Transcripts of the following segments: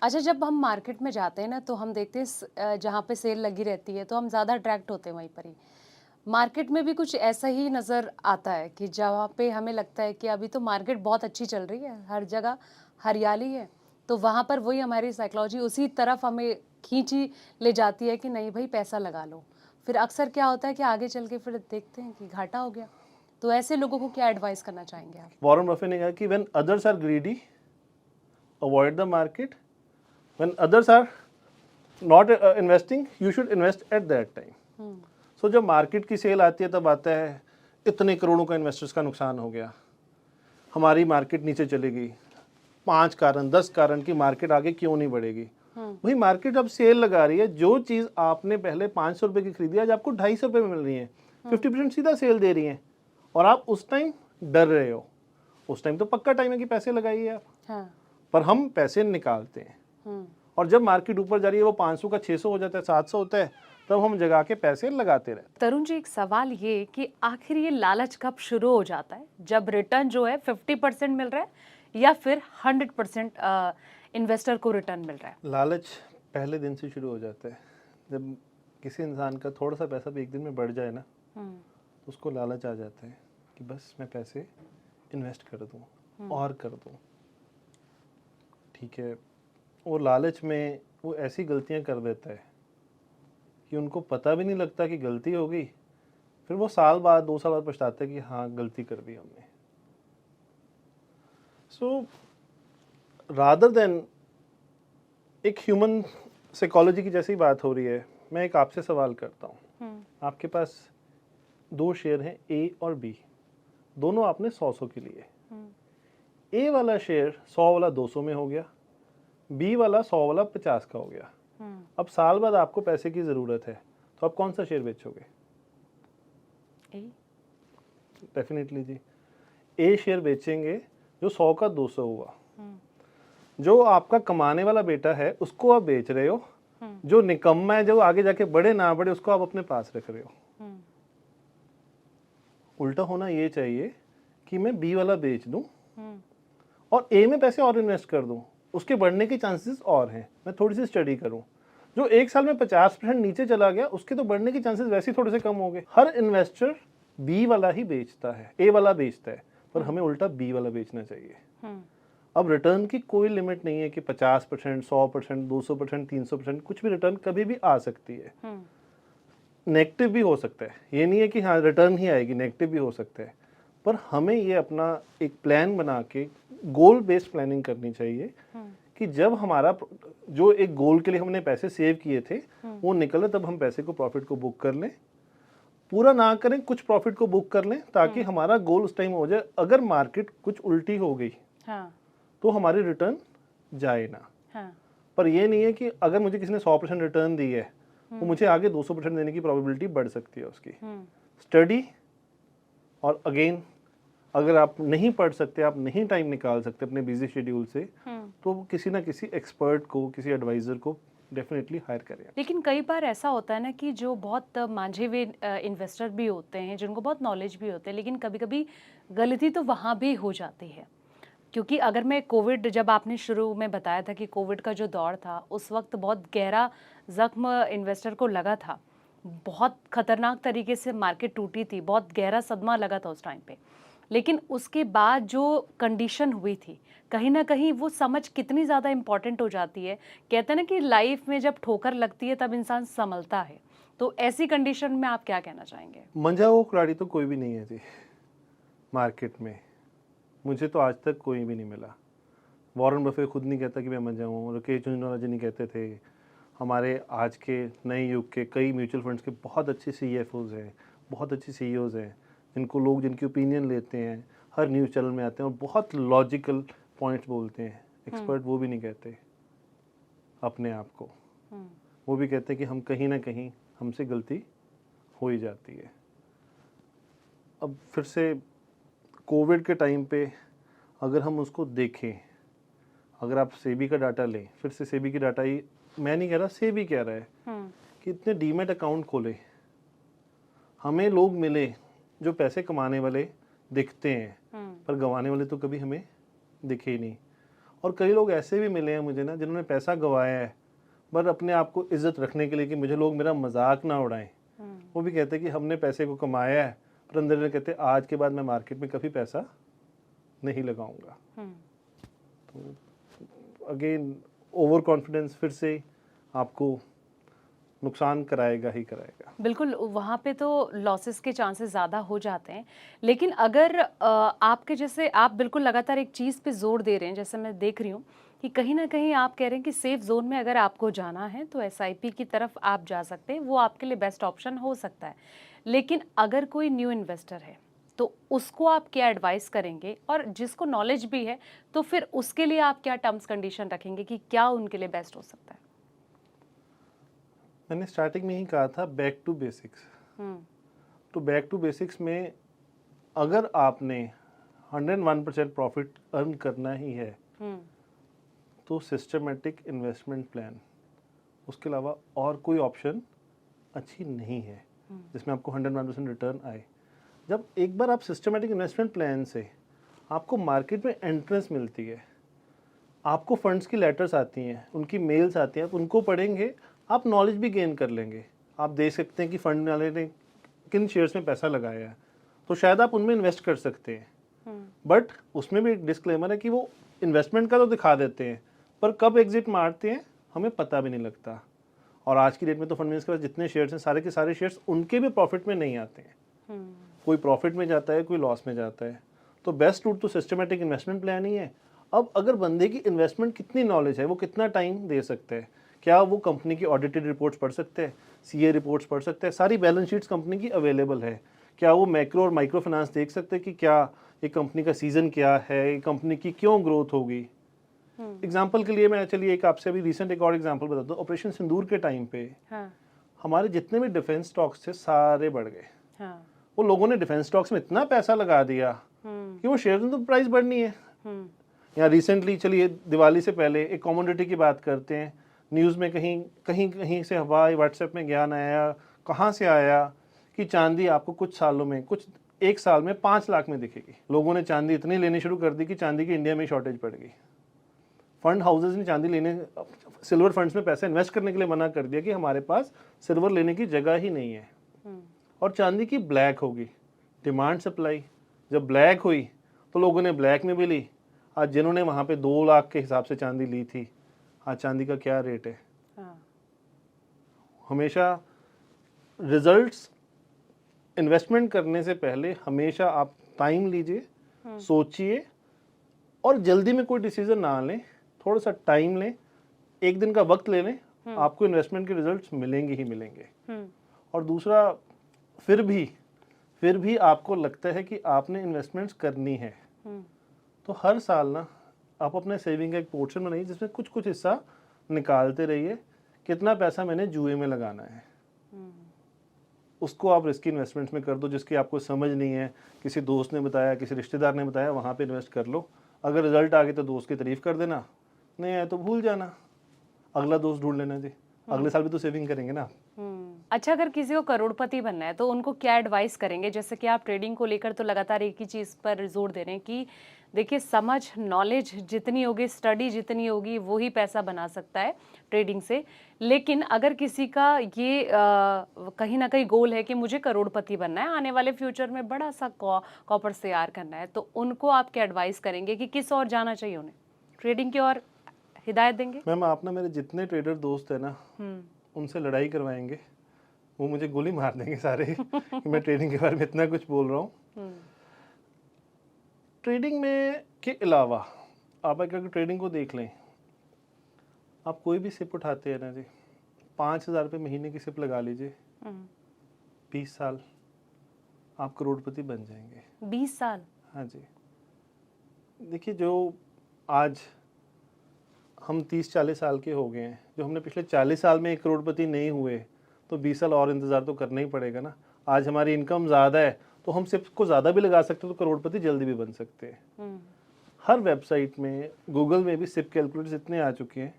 अच्छा, जब हम मार्केट में जाते हैं ना तो हम देखते हैं जहाँ पे सेल लगी रहती है तो हम ज़्यादा अट्रैक्ट होते हैं वहीं पर ही। मार्केट में भी कुछ ऐसा ही नज़र आता है कि जहाँ पे हमें लगता है कि अभी तो मार्केट बहुत अच्छी चल रही है, हर जगह हरियाली है, तो वहाँ पर वही हमारी साइकोलॉजी उसी तरफ हमें खींची ले जाती है कि नहीं भई पैसा लगा लो। फिर अक्सर क्या होता है कि आगे चल के फिर देखते हैं कि घाटा हो गया। तो ऐसे लोगों को क्या एडवाइस करना चाहेंगे आप? वॉरेन बफे ने कहा कि when others are greedy avoid the market, when others are not investing you should invest at that time. So जब मार्केट की सेल आती है तब आता है इतने करोड़ों का इन्वेस्टर्स का नुकसान हो गया, हमारी मार्केट नीचे चली गई, 5 कारण 10 कारण की मार्केट आगे क्यों नहीं बढ़ेगी। वही मार्केट अब सेल लगा रही है, जो चीज़ आपने पहले 500 रुपये की खरीदी आज आपको 250 रुपये में मिल रही है, 50% सीधा सेल दे रही है और आप उस टाइम डर रहे हो। उस टाइम तो पक्का टाइम है कि पैसे लगाइए आप। हाँ। पर हम पैसे निकालते हैं और जब मार्केट ऊपर जा रही है वो 500 का 600 हो जाता है, 700 होता है, तब हम जगा के पैसे लगाते रहते हैं। तरुण जी, एक सवाल ये कि आखिर ये लालच कब शुरू हो जाता है, जब रिटर्न जो है 50% मिल रहा है या फिर 100% इन्वेस्टर को रिटर्न मिल रहा है? लालच पहले दिन से शुरू हो जाता है। जब किसी इंसान का थोड़ा सा पैसा भी एक दिन में बढ़ जाए ना, तो उसको लालच आ जाता है कि बस मैं पैसे इन्वेस्ट कर दूं और कर दूं। ठीक है, वो लालच में वो ऐसी गलतियां कर देता है कि उनको पता भी नहीं लगता कि गलती हो गई, फिर वो साल बाद 2 साल बाद पछताते हैं कि हाँ गलती कर दी हमने। सो रादर देन, एक ह्यूमन साइकोलॉजी की जैसी बात हो रही है, मैं एक आपसे सवाल करता हूँ। आपके पास 2 शेयर हैं, ए और बी, दोनों आपने 100 के लिए। ए वाला शेयर 100 वाला 200 में हो गया, बी वाला 100 वाला 50 का हो गया। अब साल बाद आपको पैसे की ज़रूरत है, तो आप कौन सा शेयर बेचोगे? ए। डेफिनेटली जी, ए शेयर बेचेंगे जो 100 का 200 हुआ। जो आपका कमाने वाला बेटा है उसको आप बेच रहे हो, जो निकम्मा है जो आगे जाके बढ़े ना बढ़े उसको आप अपने पास रख रहे हो। उल्टा होना ये चाहिए कि मैं बी वाला बेच दूं और ए में पैसे और इन्वेस्ट कर दूं, उसके बढ़ने के चांसेस और हैं। मैं थोड़ी सी स्टडी करूं, जो एक साल में 50% नीचे चला गया उसके तो बढ़ने के चांसेस वैसे ही थोड़े से कम हो गए। हर इन्वेस्टर बी वाला ही बेचता है, ए वाला बेचता है, पर हमें उल्टा बी वाला बेचना चाहिए। अब रिटर्न की कोई लिमिट नहीं है कि 50%, 100%, 200%, 300%, कुछ भी रिटर्न कभी भी आ सकती है। नेगेटिव भी हो सकता है, ये नहीं है कि हाँ रिटर्न ही आएगी, नेगेटिव भी हो सकता है। पर हमें ये अपना एक प्लान बना के गोल बेस्ड प्लानिंग करनी चाहिए कि जब हमारा जो एक गोल के लिए हमने पैसे सेव किए थे वो निकले, तब हम पैसे को, प्रॉफिट को बुक कर लें। पूरा ना करें, कुछ प्रॉफिट को बुक कर लें, ताकि हमारा गोल उस टाइम हो जाए। अगर मार्केट कुछ उल्टी हो गई तो हमारी रिटर्न जाए ना। पर ये नहीं है कि अगर मुझे किसी ने 100% रिटर्न दी है तो मुझे आगे 200% देने की प्रोबेबिलिटी बढ़ सकती है उसकी। स्टडी, और अगेन अगर आप नहीं पढ़ सकते, आप नहीं टाइम निकाल सकते अपने बिजी शेड्यूल से, तो किसी ना किसी एक्सपर्ट को, किसी एडवाइज़र को डेफिनेटली हायर करें। लेकिन कई बार ऐसा होता है ना कि जो बहुत मांझे हुए इन्वेस्टर भी होते हैं, जिनको बहुत नॉलेज भी होते हैं, लेकिन कभी-कभी गलती तो वहाँ भी हो जाती है। क्योंकि अगर मैं कोविड, जब आपने शुरू में बताया था कि कोविड का जो दौर था, उस वक़्त बहुत गहरा ज़ख्म इन्वेस्टर को लगा था। बहुत खतरनाक तरीके से मार्केट टूटी थी, बहुत गहरा सदमा लगा था उस टाइम पे। लेकिन उसके बाद जो कंडीशन हुई थी, कहीं न कहीं वो समझ कितनी ज़्यादा इम्पोर्टेंट हो जाती है। कहते हैं ना कि लाइफ़ में जब ठोकर लगती है तब इंसान संभलता है। तो ऐसी कंडीशन में आप क्या कहना चाहेंगे? मंझा हुआ खिलाड़ी तो कोई भी नहीं है जी मार्केट में। मुझे तो आज तक कोई भी नहीं मिला। वॉरेन बफे खुद नहीं कहता कि मैं मंझा हूँ, राकेश झुंझुनवाला जी नहीं कहते थे। हमारे आज के नए युग के कई म्यूचुअल फंड्स के बहुत अच्छे CFOs हैं, बहुत अच्छे CEOs हैं, जिनको लोग, जिनकी ओपिनियन लेते हैं, हर न्यूज़ चैनल में आते हैं और बहुत लॉजिकल पॉइंट्स बोलते हैं। एक्सपर्ट वो भी नहीं कहते अपने आप को। वो भी कहते हैं कि हम कहीं ना कहीं हमसे गलती हो ही जाती है। अब फिर से कोविड के टाइम पे अगर हम उसको देखें, अगर आप सेबी का डाटा लें, फिर से सेबी की डाटा ही, मैं नहीं कह रहा, सेबी कह रहा है कि इतने डीमैट अकाउंट खोले, हमें लोग मिले जो पैसे कमाने वाले दिखते हैं, पर गंवाने वाले तो कभी हमें दिखे ही नहीं। और कई लोग ऐसे भी मिले हैं मुझे ना जिन्होंने पैसा गंवाया है, पर अपने आप को इज्जत रखने के लिए कि मुझे लोग मेरा मजाक ना उड़ाएं, वो भी कहते हैं कि हमने पैसे को कमाया है, पर अंदर अंदर कहते हैं आज के बाद मैं मार्केट में कभी पैसा नहीं लगाऊंगा। तो अगेन ओवर कॉन्फिडेंस फिर से आपको नुकसान कराएगा ही कराएगा। बिल्कुल, वहाँ पे तो लॉसेस के चांसेस ज़्यादा हो जाते हैं। लेकिन अगर आपके जैसे आप बिल्कुल लगातार एक चीज़ पे ज़ोर दे रहे हैं, जैसे मैं देख रही हूँ कि कहीं न कहीं आप कह रहे हैं कि सेफ ज़ोन में अगर आपको जाना है तो एसआईपी की तरफ आप जा सकते हैं, वो आपके लिए बेस्ट ऑप्शन हो सकता है। लेकिन अगर कोई न्यू इन्वेस्टर है, तो उसको आप क्या एडवाइस करेंगे? और जिसको नॉलेज भी है, तो फिर उसके लिए आप क्या टर्म्स कंडीशन रखेंगे कि क्या उनके लिए बेस्ट हो सकता है? मैंने स्टार्टिंग में ही कहा था बैक टू बेसिक्स। हुँ, तो बैक टू बेसिक्स में अगर आपने 101% प्रॉफिट अर्न करना ही है हुँ, तो सिस्टमेटिक इन्वेस्टमेंट प्लान, उसके अलावा और कोई ऑप्शन अच्छी नहीं है जिसमें आपको 101% रिटर्न आए। जब एक बार आप सिस्टमेटिक इन्वेस्टमेंट प्लान से आपको मार्केट में एंट्रेंस मिलती है, आपको फंड्स की लेटर्स आती हैं, उनकी मेल्स आती हैं, आप उनको पढ़ेंगे, आप नॉलेज भी गेन कर लेंगे। आप देख सकते हैं कि फंड वाले ने किन शेयर्स में पैसा लगाया है, तो शायद आप उनमें इन्वेस्ट कर सकते हैं। बट उसमें भी एक डिस्क्लेमर है कि वो इन्वेस्टमेंट का तो दिखा देते हैं, पर कब एग्जिट मारते हैं हमें पता भी नहीं लगता। और आज की डेट में तो फंड मैनेजर्स के पास जितने शेयर्स हैं, सारे के सारे शेयर्स उनके भी प्रॉफिट में नहीं आते हैं। कोई प्रॉफिट में जाता है, कोई लॉस में जाता है। तो बेस्ट रूट तो सिस्टमेटिक इन्वेस्टमेंट प्लान ही है। अब अगर बंदे की इन्वेस्टमेंट कितनी नॉलेज है, वो कितना टाइम दे सकते हैं, क्या वो कंपनी की ऑडिटेड रिपोर्ट्स पढ़ सकते हैं, सीए रिपोर्ट्स पढ़ सकते हैं, सारी बैलेंस शीट्स कंपनी की अवेलेबल है, क्या वो मैक्रो और माइक्रो फाइनेंस देख सकते हैं कि क्या ये कंपनी का सीजन क्या है, ये कंपनी की क्यों ग्रोथ होगी। एग्जाम्पल के लिए मैं चलिए एक आपसे अभी रिसेंट एक और एग्जाम्पल बताता हूँ। ऑपरेशन सिंदूर के टाइम पे हाँ, हमारे जितने भी डिफेंस स्टॉक्स थे सारे बढ़ गए। हाँ, वो लोगों ने डिफेंस स्टॉक्स में इतना पैसा लगा दिया कि वो शेयर में तो प्राइस बढ़नी है। या रिसेंटली चलिए दिवाली से पहले एक कमोडिटी की बात करते हैं, न्यूज़ में कहीं कहीं कहीं से हवा व्हाट्सएप में ज्ञान आया, कहाँ से आया कि चांदी आपको कुछ सालों में, कुछ एक साल में 5 लाख में दिखेगी। लोगों ने चांदी इतनी लेनी शुरू कर दी कि चांदी की इंडिया में शॉर्टेज पड़ गई। फंड हाउसेज ने चांदी लेने, सिल्वर फंड्स में पैसा इन्वेस्ट करने के लिए मना कर दिया कि हमारे पास सिल्वर लेने की जगह ही नहीं है। और चांदी की ब्लैक होगी, डिमांड सप्लाई जब ब्लैक हुई तो लोगों ने ब्लैक में भी ली। आज जिन्होंने वहाँ पे 2 लाख के हिसाब से चांदी ली थी, आज चांदी का क्या रेट है। हाँ, हमेशा रिजल्ट्स इन्वेस्टमेंट करने से पहले हमेशा आप टाइम लीजिए, सोचिए और जल्दी में कोई डिसीजन ना लें, थोड़ा सा टाइम लें, एक दिन का वक्त ले लें, आपको इन्वेस्टमेंट के रिजल्ट्स मिलेंगे ही मिलेंगे। और दूसरा, फिर भी आपको लगता है कि आपने इन्वेस्टमेंट्स करनी है, तो हर साल ना आप अपने सेविंग का एक पोर्शन बनाइए जिसमें कुछ कुछ हिस्सा निकालते रहिए। कितना पैसा मैंने जुए में लगाना है, उसको आप रिस्की इन्वेस्टमेंट्स में कर दो जिसकी आपको समझ नहीं है, किसी दोस्त ने बताया, किसी रिश्तेदार ने बताया, वहाँ पे इन्वेस्ट कर लो। अगर रिजल्ट आ गए तो दोस्त की तारीफ कर देना, नहीं आया तो भूल जाना, अगला दोस्त ढूंढ लेना जी। अगले साल भी तो सेविंग करेंगे ना। अच्छा, अगर किसी को करोड़पति बनना है तो उनको क्या एडवाइस करेंगे? जैसे कि आप ट्रेडिंग को लेकर तो लगातार एक ही चीज़ पर जोर दे रहे हैं कि देखिए, समझ, नॉलेज जितनी होगी, स्टडी जितनी होगी, वो ही पैसा बना सकता है ट्रेडिंग से। लेकिन अगर किसी का ये कहीं ना कहीं गोल है कि मुझे करोड़पति बनना है, आने वाले फ्यूचर में बड़ा सा कॉपर्स तैयार करना है, तो उनको आप क्या एडवाइस करेंगे कि किस ओर जाना चाहिए उन्हें? ट्रेडिंग की ओर हिदायत देंगे? मैम आप ना, मेरे जितने ट्रेडर दोस्त हैं ना, उनसे लड़ाई करवाएंगे, वो मुझे गोली मार देंगे सारे कि मैं ट्रेडिंग के बारे में इतना कुछ बोल रहा हूँ। ट्रेडिंग में के अलावा आप अगर ट्रेडिंग को देख लें, आप कोई भी सिप उठाते हैं ना जी, 5,000 रुपये महीने की सिप लगा लीजिए, 20 साल आप करोड़पति बन जाएंगे। 20 साल? हाँ जी। देखिए, जो आज हम 30-40 साल के हो गए हैं, जो हमने पिछले 40 साल में 1 करोड़पति नहीं हुए, तो 20 साल और इंतज़ार तो करना ही पड़ेगा ना। आज हमारी इनकम ज़्यादा है तो हम सिर्फ को ज़्यादा भी लगा सकते हैं, तो करोड़पति जल्दी भी बन सकते हैं। हर वेबसाइट में, गूगल में भी सिप कैलकुलेटर्स इतने आ चुके हैं।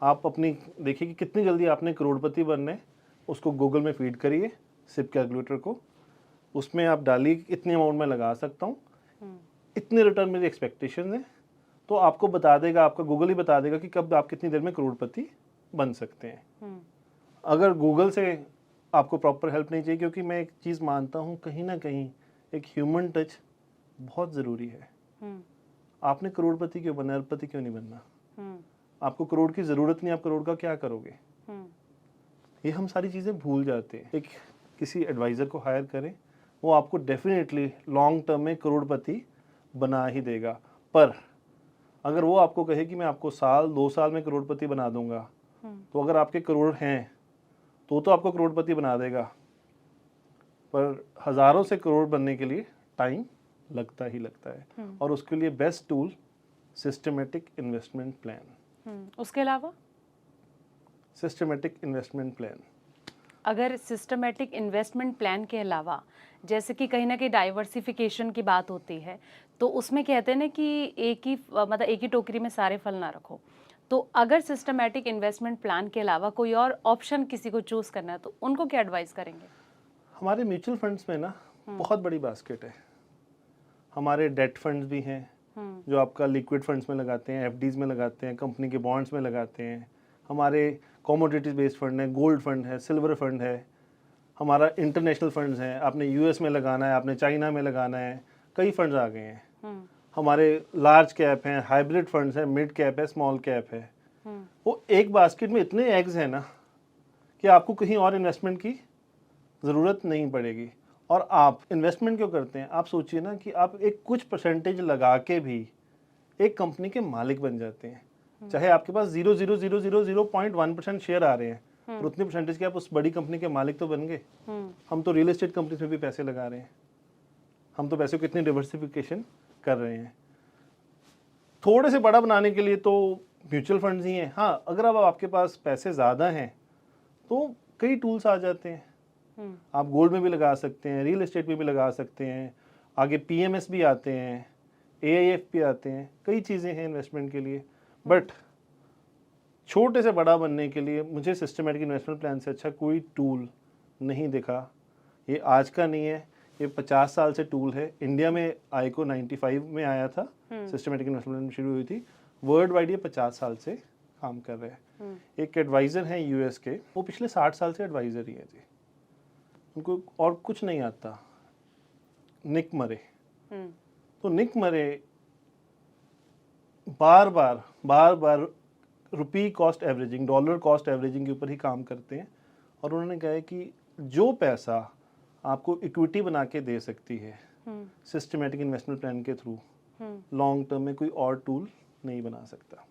आप अपनी देखिए कि कितनी जल्दी आपने करोड़पति बनना है, उसको गूगल में फीड करिए सिप कैलकुलेटर को, उसमें आप डालिए इतने अमाउंट में लगा सकता हूँ, इतने रिटर्न मेरी एक्सपेक्टेशन है, तो आपको बता देगा, आपका गूगल ही बता देगा कि कब आप कितनी देर में करोड़पति बन सकते हैं। अगर गूगल से आपको प्रॉपर हेल्प नहीं चाहिए, क्योंकि मैं एक चीज़ मानता हूँ कहीं ना कहीं एक ह्यूमन टच बहुत ज़रूरी है। आपने करोड़पति क्यों बनना है, अरबपति क्यों नहीं बनना? आपको करोड़ की ज़रूरत नहीं, आप करोड़ का क्या करोगे? ये हम सारी चीज़ें भूल जाते हैं। एक किसी एडवाइज़र को हायर करें, वो आपको डेफिनेटली लॉन्ग टर्म में करोड़पति बना ही देगा। पर अगर वो आपको कहे कि मैं आपको साल 2 साल में करोड़पति बना दूंगा, तो अगर आपके करोड़ हैं तो आपको करोड़पति बना देगा, पर हज़ारों से करोड़ बनने के लिए टाइम लगता ही लगता है। और उसके लिए best tool systematic investment plan. उसके अलावा सिस्टमेटिक इन्वेस्टमेंट प्लान, अगर सिस्टमेटिक इन्वेस्टमेंट प्लान के अलावा जैसे कि कहीं ना कहीं डाइवर्सिफिकेशन की बात होती है, तो उसमें कहते हैं ना कि एक ही टोकरी में सारे फल ना रखो। तो अगर सिस्टमेटिक इन्वेस्टमेंट प्लान के अलावा कोई और ऑप्शन किसी को चूज करना है तो उनको क्या एडवाइस करेंगे? हमारे म्यूचुअल फंड्स में ना बहुत बड़ी बास्केट है। हमारे डेट फंड्स भी हैं जो आपका लिक्विड फंड्स में लगाते हैं, एफडीज में लगाते हैं, कंपनी के बॉन्ड्स में लगाते हैं। हमारे कमोडिटी बेस्ड फंड है, गोल्ड फंड है, सिल्वर फंड है। हमारा इंटरनेशनल फंड्स हैं, आपने यूएस में लगाना है, आपने चाइना में लगाना है, कई फंड्स आ गए हैं। हमारे लार्ज कैप हैं, हाइब्रिड फंड्स हैं, मिड कैप है, स्मॉल कैप है। वो एक बास्केट में इतने एग्स हैं ना कि आपको कहीं और इन्वेस्टमेंट की ज़रूरत नहीं पड़ेगी। और आप इन्वेस्टमेंट क्यों करते हैं? आप सोचिए ना कि आप एक कुछ परसेंटेज लगा के भी एक कंपनी के मालिक बन जाते हैं। चाहे आपके पास 0.00001% शेयर आ रहे हैं, और उतने परसेंटेज के आप उस बड़ी कंपनी के मालिक तो बन गए। हम तो रियल एस्टेट कंपनी में भी पैसे लगा रहे हैं, हम तो पैसे को इतनी डिवर्सिफिकेशन कर रहे हैं। थोड़े से बड़ा बनाने के लिए तो म्यूचुअल फंड्स ही हैं। हाँ, अगर अब आपके पास पैसे ज़्यादा हैं तो कई टूल्स आ जाते हैं। आप गोल्ड में भी लगा सकते हैं, रियल एस्टेट में भी लगा सकते हैं, आगे पीएमएस भी आते हैं, एआईएफ भी आते हैं, कई चीज़ें हैं इन्वेस्टमेंट के लिए। बट छोटे से बड़ा बनने के लिए मुझे सिस्टमेटिक इन्वेस्टमेंट प्लान से अच्छा कोई टूल नहीं दिखा। ये आज का नहीं है, ये 50 साल से टूल है। इंडिया में आईको 95 में आया था, सिस्टमेटिक इन्वेस्टमेंट प्लान शुरू हुई थी। वर्ल्ड वाइड ये 50 साल से काम कर रहे हैं। एक एडवाइज़र हैं यूएस के, वो पिछले 60 साल से एडवाइज़र ही हैं जी, उनको और कुछ नहीं आता, निक मरे। तो निक मरे बार बार rupee cost averaging, dollar cost averaging के ऊपर ही काम करते हैं। और उन्होंने कहा है कि जो पैसा आपको इक्विटी बना के दे सकती है सिस्टमेटिक इन्वेस्टमेंट प्लान के थ्रू, लॉन्ग टर्म में कोई और टूल नहीं बना सकता।